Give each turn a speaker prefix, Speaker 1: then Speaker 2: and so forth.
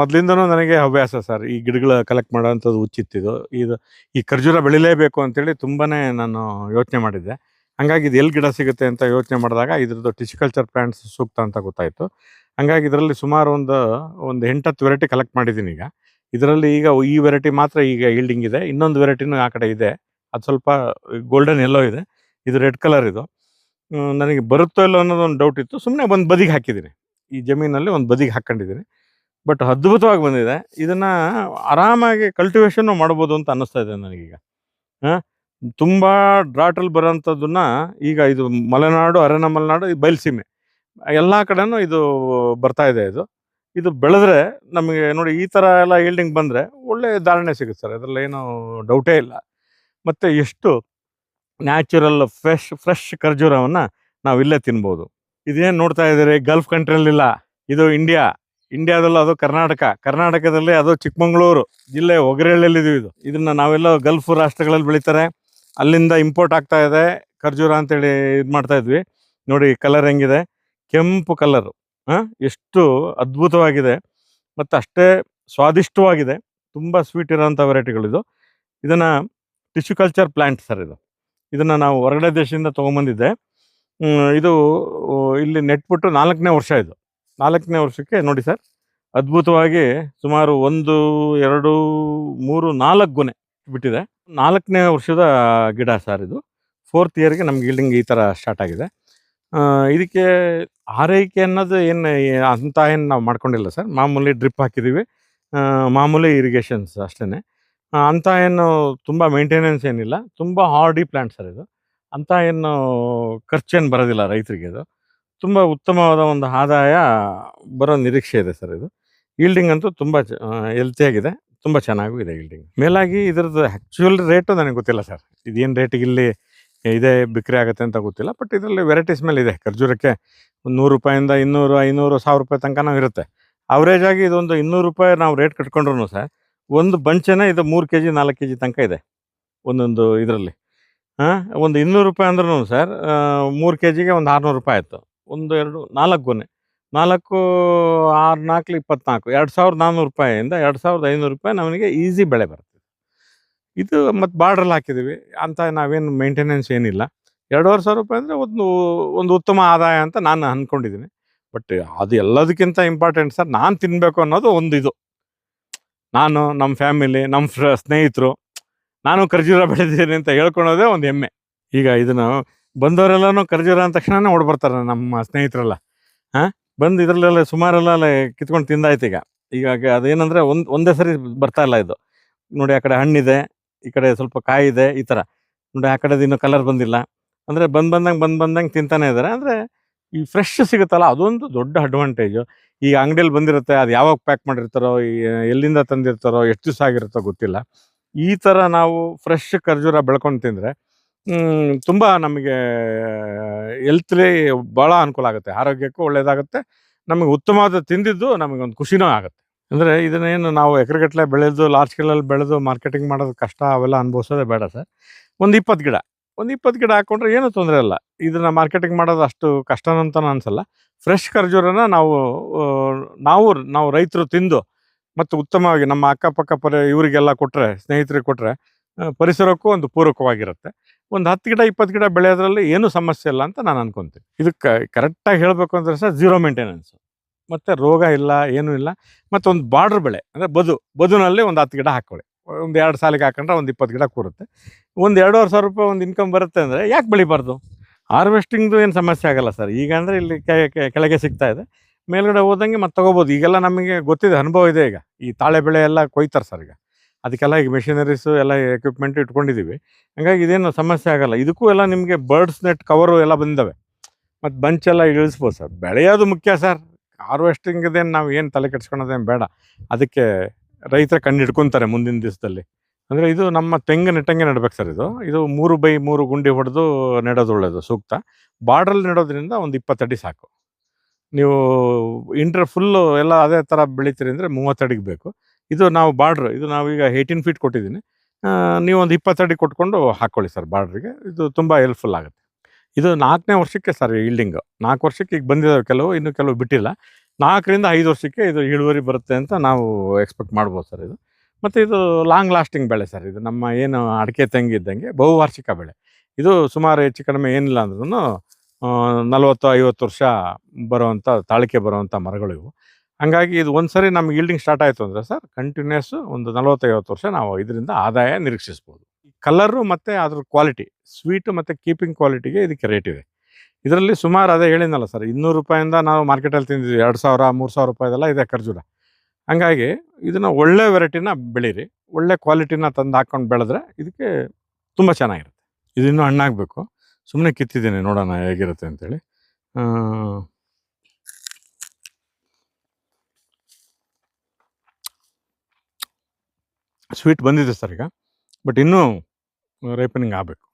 Speaker 1: ಮೊದಲಿಂದನೂ ನನಗೆ ಹವ್ಯಾಸ ಸರ್. ಈ ಗಿಡಗಳ ಕಲೆಕ್ಟ್ ಮಾಡೋವಂಥದ್ದು ಹುಚ್ಚಿತ್ತಿದು. ಈ ಖರ್ಜೂರ ಬೆಳಿಲೇಬೇಕು ಅಂತೇಳಿ ತುಂಬಾನೇ ನಾನು ಯೋಚನೆ ಮಾಡಿದ್ದೆ. ಹಂಗಾಗಿ ಇದು ಎಲ್ಲಿ ಗಿಡ ಸಿಗುತ್ತೆ ಅಂತ ಯೋಚನೆ ಮಾಡಿದಾಗ ಇದ್ರದ್ದು ಟಿಶ್ಯುಕಲ್ಚರ್ ಪ್ಲಾಂಟ್ಸ್ ಸೂಕ್ತ ಅಂತ ಗೊತ್ತಾಯಿತು. ಹಂಗಾಗಿ ಇದರಲ್ಲಿ ಸುಮಾರು ಒಂದು 8-10 ವೆರೈಟಿ ಕಲೆಕ್ಟ್ ಮಾಡಿದ್ದೀನಿ ಈಗ. ಇದರಲ್ಲಿ ಈಗ ಈ ವೆರೈಟಿ ಮಾತ್ರ ಈಗ ಈಲ್ಡಿಂಗ್ ಇದೆ. ಇನ್ನೊಂದು ವೆರೈಟಿನೂ ಆ ಕಡೆ ಇದೆ. ಅದು ಸ್ವಲ್ಪ ಗೋಲ್ಡನ್ ಯೆಲ್ಲೋ ಇದೆ. ಇದು ರೆಡ್ ಕಲರ್ ಇದು. ನನಗೆ ಬರುತ್ತೋ ಇಲ್ಲೋ ಅನ್ನೋದೊಂದು ಡೌಟ್ ಇತ್ತು. ಸುಮ್ಮನೆ ಒಂದು ಬದಿಗೆ ಹಾಕಿದ್ದೀನಿ. ಈ ಜಮೀನಲ್ಲಿ ಒಂದು ಬದಿಗೆ ಹಾಕ್ಕೊಂಡಿದ್ದೀನಿ. ಬಟ್ ಅದ್ಭುತವಾಗಿ ಬಂದಿದೆ. ಇದನ್ನ ಆರಾಮಾಗಿ ಕಲ್ಟಿವೇಷನ್ನು ಮಾಡ್ಬೋದು ಅಂತ ಅನ್ನಿಸ್ತಾ ಇದೆ ನನಗೀಗ. ಆ, ತುಂಬಾ ಡ್ರಾಟಲ್ಲಿ ಬರೋಂಥದ್ದನ್ನ ಈಗ ಇದು ಮಲೆನಾಡು, ಅರೆನ ಮಲೆನಾಡು, ಈ ಬಯಲುಸೀಮೆ ಎಲ್ಲ ಕಡೆನೂ ಇದು ಬರ್ತಾ ಇದೆ. ಇದು ಬೆಳೆದ್ರೆ ನಮಗೆ ನೋಡಿ ಈ ಥರ ಎಲ್ಲ ಈಲ್ಡಿಂಗ್ ಬಂದರೆ ಒಳ್ಳೆ ಧಾರಣೆ ಸಿಗುತ್ತೆ ಸರ್. ಅದರಲ್ಲಿ ಏನೂ ಡೌಟೇ ಇಲ್ಲ. ಮತ್ತು ಎಷ್ಟು ನ್ಯಾಚುರಲ್ ಫ್ರೆಶ್ ಖರ್ಜೂರವನ್ನು ನಾವು ಇಲ್ಲೇ ತಿನ್ಬೋದು. ಇದೇನು ನೋಡ್ತಾ ಇದ್ದೀರಿ, ಗಲ್ಫ್ ಕಂಟ್ರಿಯಲ್ಲಿಲ್ಲ, ಇದು ಇಂಡಿಯಾದಲ್ಲೂ ಅದು ಕರ್ನಾಟಕದಲ್ಲಿ ಅದು ಚಿಕ್ಕಮಗಳೂರು ಜಿಲ್ಲೆ ಒಗರಹಳ್ಳಿಯಲ್ಲಿದ್ದೀವಿ. ಇದನ್ನ ನಾವೆಲ್ಲ ಗಲ್ಫ್ ರಾಷ್ಟ್ರಗಳಲ್ಲಿ ಬೆಳೀತಾರೆ, ಅಲ್ಲಿಂದ ಇಂಪೋರ್ಟ್ ಆಗ್ತಾ ಇದೆ ಖರ್ಜೂರ ಅಂತೇಳಿ ಇದು ಮಾಡ್ತಾ ಇದ್ವಿ. ನೋಡಿ ಕಲರ್ ಹೆಂಗಿದೆ, ಕೆಂಪು ಕಲರು. ಎಷ್ಟು ಅದ್ಭುತವಾಗಿದೆ ಮತ್ತು ಅಷ್ಟೇ ಸ್ವಾದಿಷ್ಟವಾಗಿದೆ. ತುಂಬ ಸ್ವೀಟ್ ಇರೋಂಥ ವೆರೈಟಿಗಳಿದು. ಇದನ್ನು ಟಿಶ್ಯೂ ಕಲ್ಚರ್ ಪ್ಲ್ಯಾಂಟ್ ಸರ್ ಇದನ್ನು ನಾವು ಹೊರಗಡೆ ದೇಶದಿಂದ ತೊಗೊಂಬಂದಿದ್ದೆ. ಇದು ಇಲ್ಲಿ ನೆಟ್ಬಿಟ್ಟು 4ನೇ ವರ್ಷ ಇದು. 4ನೇ ವರ್ಷಕ್ಕೆ ನೋಡಿ ಸರ್, ಅದ್ಭುತವಾಗಿ ಸುಮಾರು 1, 2, 3, 4 ಗೊನೆ ಬಿಟ್ಟಿದೆ. 4ನೇ ವರ್ಷದ ಗಿಡ ಸರ್ ಇದು. 4th ಇಯರ್ಗೆ ನಮ್ಗೆ ಈಲ್ಡಿಂಗ್ ಈ ಥರ ಸ್ಟಾರ್ಟ್ ಆಗಿದೆ. ಇದಕ್ಕೆ ಆರೈಕೆ ಅನ್ನೋದು ಅಂತ ನಾವು ಮಾಡ್ಕೊಂಡಿಲ್ಲ ಸರ್. ಮಾಮೂಲಿ ಡ್ರಿಪ್ ಹಾಕಿದ್ದೀವಿ, ಮಾಮೂಲಿ ಇರಿಗೇಷನ್ಸ್ ಅಷ್ಟೇ. ಅಂತ ಏನು ತುಂಬ ಮೇಂಟೆನೆನ್ಸ್ ಏನಿಲ್ಲ. ತುಂಬ ಹಾರ್ಡಿ ಪ್ಲ್ಯಾಂಟ್ ಸರ್ ಇದು. ಅಂತ ಏನು ಖರ್ಚೇನು ಬರೋದಿಲ್ಲ ರೈತರಿಗೆ. ಇದು ತುಂಬ ಉತ್ತಮವಾದ ಒಂದು ಆದಾಯ ಬರೋ ನಿರೀಕ್ಷೆ ಇದೆ ಸರ್. ಇದು ಈಲ್ಡಿಂಗ್ ಅಂತೂ ತುಂಬ ಹೆಲ್ತಿಯಾಗಿದೆ, ತುಂಬ ಚೆನ್ನಾಗೂ ಇದೆ ಈಲ್ಡಿಂಗ್. ಮೇಲಾಗಿ ಇದ್ರದ್ದು ಆ್ಯಕ್ಚುಯಲ್ ರೇಟು ನನಗೆ ಗೊತ್ತಿಲ್ಲ ಸರ್. ಇದೇನು ರೇಟಿಗೆ ಇಲ್ಲಿ ಇದೇ ಬಿಕ್ರಿ ಆಗುತ್ತೆ ಅಂತ ಗೊತ್ತಿಲ್ಲ. ಬಟ್ ಇದರಲ್ಲಿ ವೆರೈಟೀಸ್ ಮೇಲೆ ಇದೆ. ಖರ್ಜೂರಕ್ಕೆ ಒಂದು ₹100, 200, 500, ₹1000 ತನಕನೂ ಇರುತ್ತೆ. ಅವರೇಜ್ ಆಗಿ ಇದೊಂದು ₹200 ನಾವು ರೇಟ್ ಕಟ್ಕೊಂಡ್ರು ಸರ್, ಒಂದು ಬಂಚನೇ ಇದು 3 kg 4 kg ತನಕ ಇದೆ ಒಂದೊಂದು ಇದರಲ್ಲಿ. ಒಂದು ₹200 ಅಂದ್ರೂ ಸರ್ 3 kgಗೆ ಒಂದು ₹600 ಆಯಿತು. 1, 2, 4 ಗೊನೆ, 4, 6, 4, 24, ₹2400 ₹2500 ನಮಗೆ ಈಸಿ ಬೆಳೆ ಬರುತ್ತೆ. ಇದು ಮತ್ತು ಬಾರ್ಡ್ರಲ್ಲಿ ಹಾಕಿದ್ದೀವಿ. ಅಂತ ನಾವೇನು ಮೇಂಟೆನೆನ್ಸ್ ಏನಿಲ್ಲ. ₹2500 ಅಂದರೆ ಒಂದು ಉತ್ತಮ ಆದಾಯ ಅಂತ ನಾನು ಅಂದ್ಕೊಂಡಿದ್ದೀನಿ. ಬಟ್ ಅದು ಎಲ್ಲದಕ್ಕಿಂತ ಇಂಪಾರ್ಟೆಂಟ್ ಸರ್, ನಾನು ತಿನ್ನಬೇಕು ಅನ್ನೋದು ಒಂದು ಇದು. ನಾನು, ನಮ್ಮ ಫ್ಯಾಮಿಲಿ, ನಮ್ಮ ಸ್ನೇಹಿತರು, ನಾನು ಖರ್ಜೂರ ಬೆಳೆದಿದ್ದೀನಿ ಅಂತ ಹೇಳ್ಕೊಳೋದೇ ಒಂದು ಹೆಮ್ಮೆ. ಈಗ ಇದನ್ನು ಬಂದವರೆಲ್ಲನೂ ಖರ್ಜೂರ ಅಂದ ತಕ್ಷಣ ಓಡ್ಬರ್ತಾರೆ ನಮ್ಮ ಸ್ನೇಹಿತರೆಲ್ಲ. ಬಂದು ಇದರಲ್ಲೆಲ್ಲ ಸುಮಾರೆಲ್ಲ ಕಿತ್ಕೊಂಡು ತಿಂದಾಯ್ತು. ಈಗ ಅದೇನಂದರೆ ಒಂದೇ ಸರಿ ಬರ್ತಾ ಇಲ್ಲ ಇದು. ನೋಡಿ, ಆ ಕಡೆ ಹಣ್ಣಿದೆ, ಈ ಕಡೆ ಸ್ವಲ್ಪ ಕಾಯಿ ಇದೆ, ಈ ಥರ ನೋಡಿ. ಆ ಕಡೆದು ಇನ್ನೂ ಕಲರ್ ಬಂದಿಲ್ಲ. ಅಂದರೆ ಬಂದಂಗೆ ತಿಂತಾನೆ ಇದ್ದಾರೆ. ಅಂದರೆ ಈ ಫ್ರೆಶ್ ಸಿಗುತ್ತಲ್ಲ, ಅದೊಂದು ದೊಡ್ಡ ಅಡ್ವಾಂಟೇಜು. ಈಗ ಅಂಗಡಿಯಲ್ಲಿ ಬಂದಿರುತ್ತೆ, ಅದು ಯಾವಾಗ ಪ್ಯಾಕ್ ಮಾಡಿರ್ತಾರೋ, ಎಲ್ಲಿಂದ ತಂದಿರ್ತಾರೋ, ಎಷ್ಟು ದಿವಸ ಆಗಿರುತ್ತೋ ಗೊತ್ತಿಲ್ಲ. ಈ ಥರ ನಾವು ಫ್ರೆಶ್ ಖರ್ಜೂರ ಬೆಳ್ಕೊಂಡು ತಿಂದರೆ ತುಂಬ ನಮಗೆ ಹೆಲ್ತ್ಲಿ ಭಾಳ ಅನುಕೂಲ ಆಗುತ್ತೆ, ಆರೋಗ್ಯಕ್ಕೂ ಒಳ್ಳೆಯದಾಗುತ್ತೆ. ನಮಗೆ ಉತ್ತಮವಾದ ತಿಂದಿದ್ದು ನಮಗೊಂದು ಖುಷಿನೂ ಆಗುತ್ತೆ. ಅಂದರೆ ಇದನ್ನೇನು ನಾವು ಎಕರೆಗಟ್ಟಲೆ ಬೆಳೆದು ಲಾರ್ಜ್ ಸ್ಕೇಲಲ್ಲಿ ಬೆಳೆದು ಮಾರ್ಕೆಟಿಂಗ್ ಮಾಡೋದು ಕಷ್ಟ, ಅವೆಲ್ಲ ಅನುಭವಿಸೋದೇ ಬೇಡ ಸರ್. ಒಂದು 20 ಗಿಡ ಹಾಕ್ಕೊಂಡ್ರೆ ಏನೂ ತೊಂದರೆ ಇಲ್ಲ. ಇದನ್ನು ಮಾರ್ಕೆಟಿಂಗ್ ಮಾಡೋದು ಅಷ್ಟು ಕಷ್ಟನಂತನೂ ಅನಿಸಲ್ಲ. ಫ್ರೆಶ್ ಖರ್ಜೂರನ ನಾವು ರೈತರು ತಿಂದು ಮತ್ತು ಉತ್ತಮವಾಗಿ ನಮ್ಮ ಅಕ್ಕಪಕ್ಕ ಇವರಿಗೆಲ್ಲ ಕೊಟ್ಟರೆ, ಸ್ನೇಹಿತರಿಗೆ ಕೊಟ್ಟರೆ ಪರಿಸರಕ್ಕೂ ಒಂದು ಪೂರಕವಾಗಿರುತ್ತೆ. ಒಂದು 10 ಗಿಡ 20 ಗಿಡ ಬೆಳೆಯೋದ್ರಲ್ಲಿ ಏನೂ ಸಮಸ್ಯೆ ಇಲ್ಲ ಅಂತ ನಾನು ಅನ್ಕೊತೀನಿ. ಇದಕ್ಕೆ ಕರೆಕ್ಟಾಗಿ ಹೇಳಬೇಕು ಅಂದರೆ ಸರ್, 0 ಮೇಂಟೆನೆನ್ಸು, ಮತ್ತು ರೋಗ ಇಲ್ಲ, ಏನೂ ಇಲ್ಲ. ಮತ್ತು ಒಂದು ಬಾರ್ಡ್ರ್ ಬೆಳೆ ಅಂದರೆ ಬದುನಲ್ಲಿ ಒಂದು 10 ಗಿಡ ಹಾಕ್ಕೊಳ್ಳಿ. ಒಂದು 2 ಸಾಲಿಗೆ ಹಾಕೊಂಡ್ರೆ ಒಂದು 20 ಗಿಡ ಕೂರುತ್ತೆ. ಒಂದು ₹2500 ಒಂದು ಇನ್ಕಮ್ ಬರುತ್ತೆ ಅಂದರೆ ಯಾಕೆ ಬೆಳಿಬಾರ್ದು? ಹಾರ್ವೆಸ್ಟಿಂಗ್ದು ಏನು ಸಮಸ್ಯೆ ಆಗಲ್ಲ ಸರ್. ಈಗ ಅಂದರೆ ಇಲ್ಲಿ ಕೆಳಗೆ ಸಿಗ್ತಾ ಇದೆ, ಮೇಲ್ಗಡೆ ಹೋದಂಗೆ ಮತ್ತೆ ತೊಗೋಬೋದು. ಈಗೆಲ್ಲ ನಮಗೆ ಗೊತ್ತಿದೆ, ಅನುಭವ ಇದೆ. ಈಗ ಈ ತಾಳೆ ಬೆಳೆ ಎಲ್ಲ ಕೊಯ್ತಾರೆ ಸರ್. ಅದಕ್ಕೆಲ್ಲ ಈಗ ಮೆಷಿನರೀಸು ಎಲ್ಲ ಎಕ್ವಿಪ್ಮೆಂಟ್ ಇಟ್ಕೊಂಡಿದ್ದೀವಿ. ಹಾಗಾಗಿ ಇದೇನು ಸಮಸ್ಯೆ ಆಗಲ್ಲ. ಇದಕ್ಕೂ ಎಲ್ಲ ನಿಮಗೆ ಬರ್ಡ್ಸ್ ನೆಟ್ ಕವರು ಎಲ್ಲ ಬಂದಿದ್ದಾವೆ, ಮತ್ತು ಬಂಚೆಲ್ಲ ಇಳಿಸ್ಬೋದು ಸರ್. ಬೆಳೆಯೋದು ಮುಖ್ಯ ಸರ್. ಹಾರ್ವೆಸ್ಟಿಂಗ್ದೇನು ನಾವು ಏನು ತಲೆ ಕೆಡ್ಸ್ಕೊಳೋದೇನು ಬೇಡ. ಅದಕ್ಕೆ ರೈತರ ಕಣ್ಣು ಹಿಡ್ಕೊತಾರೆ ಮುಂದಿನ ದಿವಸದಲ್ಲಿ. ಅಂದರೆ ಇದು ನಮ್ಮ ತೆಂಗು ನೆಟ್ಟಂಗೆ ನೆಡ್ಬೇಕು ಸರ್. ಇದು 3x3 ಗುಂಡಿ ಹೊಡೆದು ನೆಡೋದು ಒಳ್ಳೆಯದು, ಸೂಕ್ತ. ಬಾರ್ಡ್ರಲ್ಲಿ ನೆಡೋದ್ರಿಂದ ಒಂದು 20 ಅಡಿ ಸಾಕು. ನೀವು ಫುಲ್ಲು ಎಲ್ಲ ಅದೇ ಥರ ಬೆಳಿತೀರಿ ಅಂದರೆ 30 ಅಡಿಗೆ ಬೇಕು. ಇದು ನಾವು ಬಾರ್ಡ್ರ್, ಇದು ನಾವೀಗ 18 ಫೀಟ್ ಕೊಟ್ಟಿದ್ದೀನಿ. ನೀವು ಒಂದು 20 ಅಡಿ ಕೊಟ್ಕೊಂಡು ಹಾಕ್ಕೊಳ್ಳಿ ಸರ್ ಬಾರ್ಡ್ರಿಗೆ. ಇದು ತುಂಬ ಹೆಲ್ಪ್ಫುಲ್ ಆಗುತ್ತೆ. ಇದು 4ನೇ ವರ್ಷಕ್ಕೆ ಸರ್ ಈಲ್ಡಿಂಗು. 4 ವರ್ಷಕ್ಕೆ ಈಗ ಬಂದಿದ್ದಾವೆ ಕೆಲವು, ಇನ್ನೂ ಕೆಲವು ಬಿಟ್ಟಿಲ್ಲ. 4ರಿಂದ 5 ವರ್ಷಕ್ಕೆ ಇದು ಇಳುವರಿ ಬರುತ್ತೆ ಅಂತ ನಾವು ಎಕ್ಸ್ಪೆಕ್ಟ್ ಮಾಡ್ಬೋದು ಸರ್ ಇದು. ಮತ್ತು ಇದು ಲಾಂಗ್ ಲಾಸ್ಟಿಂಗ್ ಬೆಳೆ ಸರ್ ಇದು. ನಮ್ಮ ಏನು ಅಡಿಕೆ ತೆಂಗು ಇದ್ದಂಗೆ ಬಹುವಾರ್ಷಿಕ ಬೆಳೆ. ಇದು ಸುಮಾರು ಹೆಚ್ಚು ಕಡಿಮೆ ಏನಿಲ್ಲ ಅಂದ್ರೂ 40-50 ವರ್ಷ ಬರುವಂಥ ತಾಳಿಕೆ ಬರುವಂಥ ಮರಗಳು ಇವು. ಹಂಗಾಗಿ ಇದು ಒಂದು ಸರಿ ನಮ್ಗೆ ಈಲ್ಡಿಂಗ್ ಸ್ಟಾರ್ಟ್ ಆಯಿತು ಅಂದರೆ ಸರ್ ಕಂಟಿನ್ಯೂಸ್ ಒಂದು 40-50 ವರ್ಷ ನಾವು ಇದರಿಂದ ಆದಾಯ ನಿರೀಕ್ಷಿಸ್ಬೋದು. ಕಲರು ಮತ್ತು ಅದ್ರ ಕ್ವಾಲಿಟಿ ಸ್ವೀಟು ಮತ್ತು ಕೀಪಿಂಗ್ ಕ್ವಾಲಿಟಿಗೆ ಇದಕ್ಕೆ ರೇಟ್ ಇದೆ. ಇದರಲ್ಲಿ ಸುಮಾರು ಅದೇ ಹೇಳಿದ್ನಲ್ಲ ಸರ್, ₹200 ನಾವು ಮಾರ್ಕೆಟಲ್ಲಿ ತಿಂದಿದ್ವಿ. 2000-3000 ರೂಪಾಯಿದೆಲ್ಲ ಇದೆ ಖರ್ಜೂರ. ಹಂಗಾಗಿ ಇದನ್ನು ಒಳ್ಳೆ ವೆರೈಟಿನ ಬೆಳೀರಿ, ಒಳ್ಳೆ ಕ್ವಾಲಿಟಿನ ತಂದು ಹಾಕ್ಕೊಂಡು ಬೆಳೆದ್ರೆ ಇದಕ್ಕೆ ತುಂಬ ಚೆನ್ನಾಗಿರುತ್ತೆ. ಇದಿನ್ನೂ ಹಣ್ಣಾಗಬೇಕು. ಸುಮ್ಮನೆ ಕಿತ್ತಿದ್ದೀನಿ ನೋಡೋಣ ಹೇಗಿರುತ್ತೆ ಅಂತೇಳಿ. ಸ್ವೀಟ್ ಬಂದಿದೆ ಸರ್ ಈಗ, ಬಟ್ ಇನ್ನೂ ರೈಪನಿಂಗ್ ಆಗಬೇಕು.